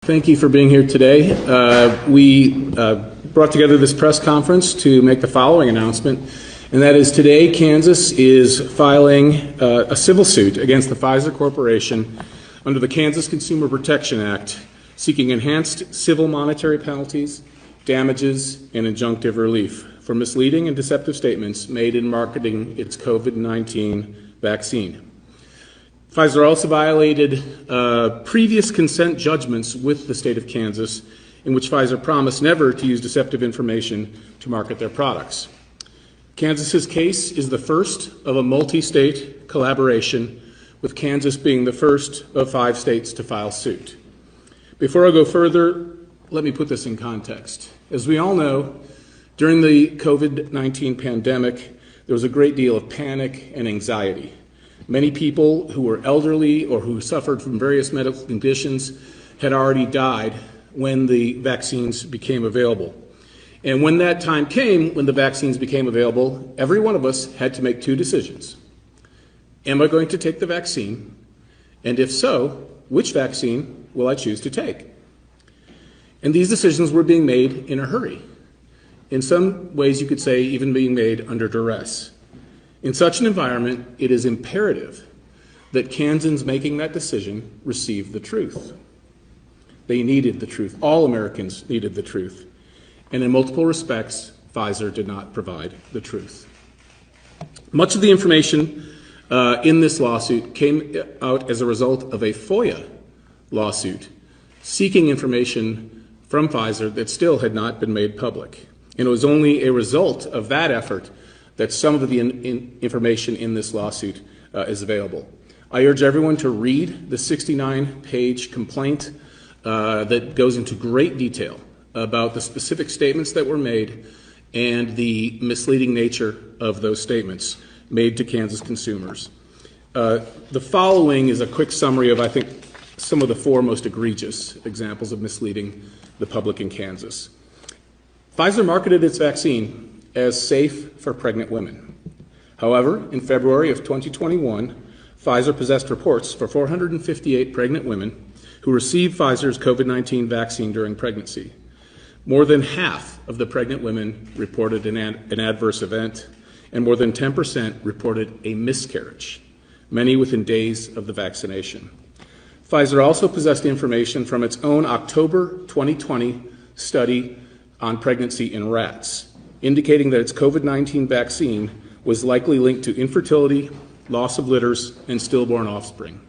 Thank you for being here today. We brought together this press conference to make the following announcement, and that is today Kansas is filing a civil suit against the Pfizer Corporation under the Kansas Consumer Protection Act, seeking enhanced civil monetary penalties, damages, and injunctive relief for misleading and deceptive statements made in marketing its COVID-19 vaccine. Pfizer also violated previous consent judgments with the state of Kansas, in which Pfizer promised never to use deceptive information to market their products. Kansas's case is the first of a multi-state collaboration, with Kansas being the first of 5 states to file suit. Before I go further, let me put this in context. As we all know, during the COVID-19 pandemic, there was a great deal of panic and anxiety. Many people who were elderly or who suffered from various medical conditions had already died when the vaccines became available. And when that time came, when the vaccines became available, every one of us had to make 2 decisions. Am I going to take the vaccine? And if so, which vaccine will I choose to take? And these decisions were being made in a hurry. In some ways, you could say even being made under duress. In such an environment, it is imperative that Kansans making that decision receive the truth. They needed the truth. All Americans needed the truth. And in multiple respects, Pfizer did not provide the truth. Much of the information in this lawsuit came out as a result of a FOIA lawsuit seeking information from Pfizer that still had not been made public. And it was only a result of that effort that some of the information in this lawsuit is available. I urge everyone to read the 69-page complaint that goes into great detail about the specific statements that were made and the misleading nature of those statements made to Kansas consumers. The following is a quick summary of, I think, some of the 4 most egregious examples of misleading the public in Kansas. Pfizer marketed its vaccine as safe for pregnant women. However, in February of 2021, Pfizer possessed reports for 458 pregnant women who received Pfizer's COVID-19 vaccine during pregnancy. More than half of the pregnant women reported an adverse event, and more than 10% reported a miscarriage, many within days of the vaccination. Pfizer also possessed information from its own October 2020 study on pregnancy in rats, indicating that its COVID-19 vaccine was likely linked to infertility, loss of litters, and stillborn offspring.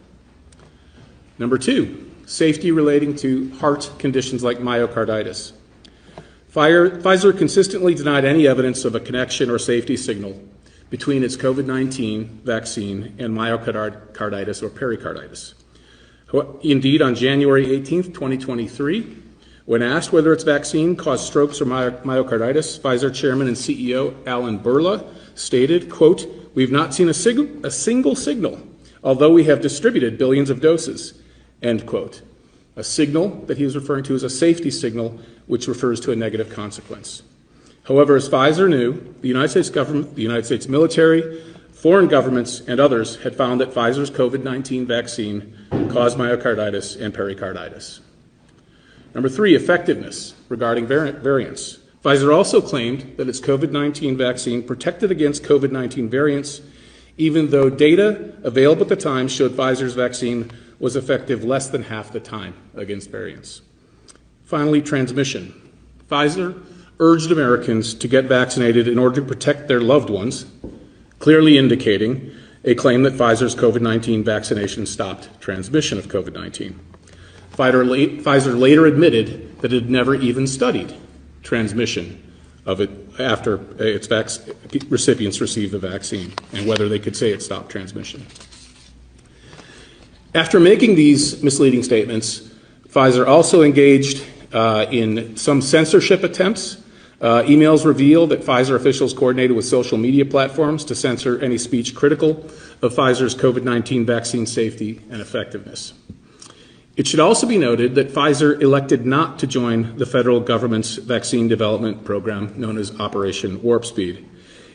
Number 2, safety relating to heart conditions like myocarditis. Pfizer consistently denied any evidence of a connection or safety signal between its COVID-19 vaccine and myocarditis or pericarditis. Indeed, on January 18, 2023, when asked whether its vaccine caused strokes or myocarditis, Pfizer chairman and CEO Alan Berla stated, quote, "We've not seen a single signal, although we have distributed billions of doses," end quote. A signal that he was referring to as a safety signal, which refers to a negative consequence. However, as Pfizer knew, the United States government, the United States military, foreign governments, and others had found that Pfizer's COVID-19 vaccine caused myocarditis and pericarditis. Number 3, effectiveness regarding variants. Pfizer also claimed that its COVID-19 vaccine protected against COVID-19 variants, even though data available at the time showed Pfizer's vaccine was effective less than half the time against variants. Finally, transmission. Pfizer urged Americans to get vaccinated in order to protect their loved ones, clearly indicating a claim that Pfizer's COVID-19 vaccination stopped transmission of COVID-19. Pfizer later admitted that it had never even studied transmission of it after its recipients received the vaccine and whether they could say it stopped transmission. After making these misleading statements, Pfizer also engaged in some censorship attempts. Emails reveal that Pfizer officials coordinated with social media platforms to censor any speech critical of Pfizer's COVID-19 vaccine safety and effectiveness. It should also be noted that Pfizer elected not to join the federal government's vaccine development program known as Operation Warp Speed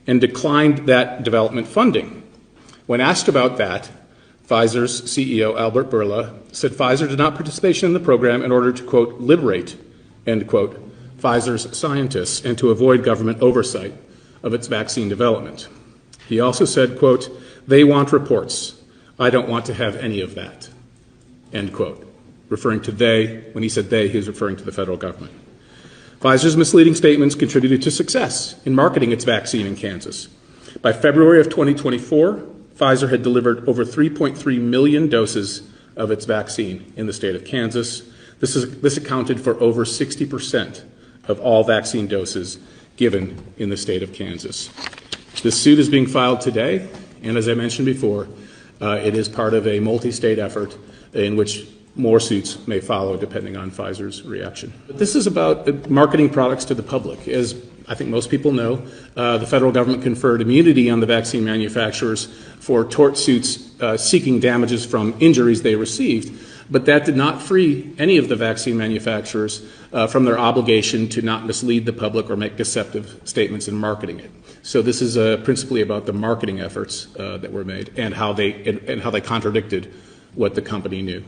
and declined that development funding. When asked about that, Pfizer's CEO, Albert Bourla, said Pfizer did not participate in the program in order to, quote, liberate, end quote, Pfizer's scientists and to avoid government oversight of its vaccine development. He also said, quote, they want reports. I don't want to have any of that, end quote. Referring to they, when he said they, he was referring to the federal government. Pfizer's misleading statements contributed to success in marketing its vaccine in Kansas. By February of 2024, Pfizer had delivered over 3.3 million doses of its vaccine in the state of Kansas. This accounted for over 60% of all vaccine doses given in the state of Kansas. This suit is being filed today, and as I mentioned before, it is part of a multi-state effort in which more suits may follow depending on Pfizer's reaction. But this is about marketing products to the public. As I think most people know, the federal government conferred immunity on the vaccine manufacturers for tort suits seeking damages from injuries they received, but that did not free any of the vaccine manufacturers from their obligation to not mislead the public or make deceptive statements in marketing it. So this is principally about the marketing efforts that were made and how they contradicted what the company knew.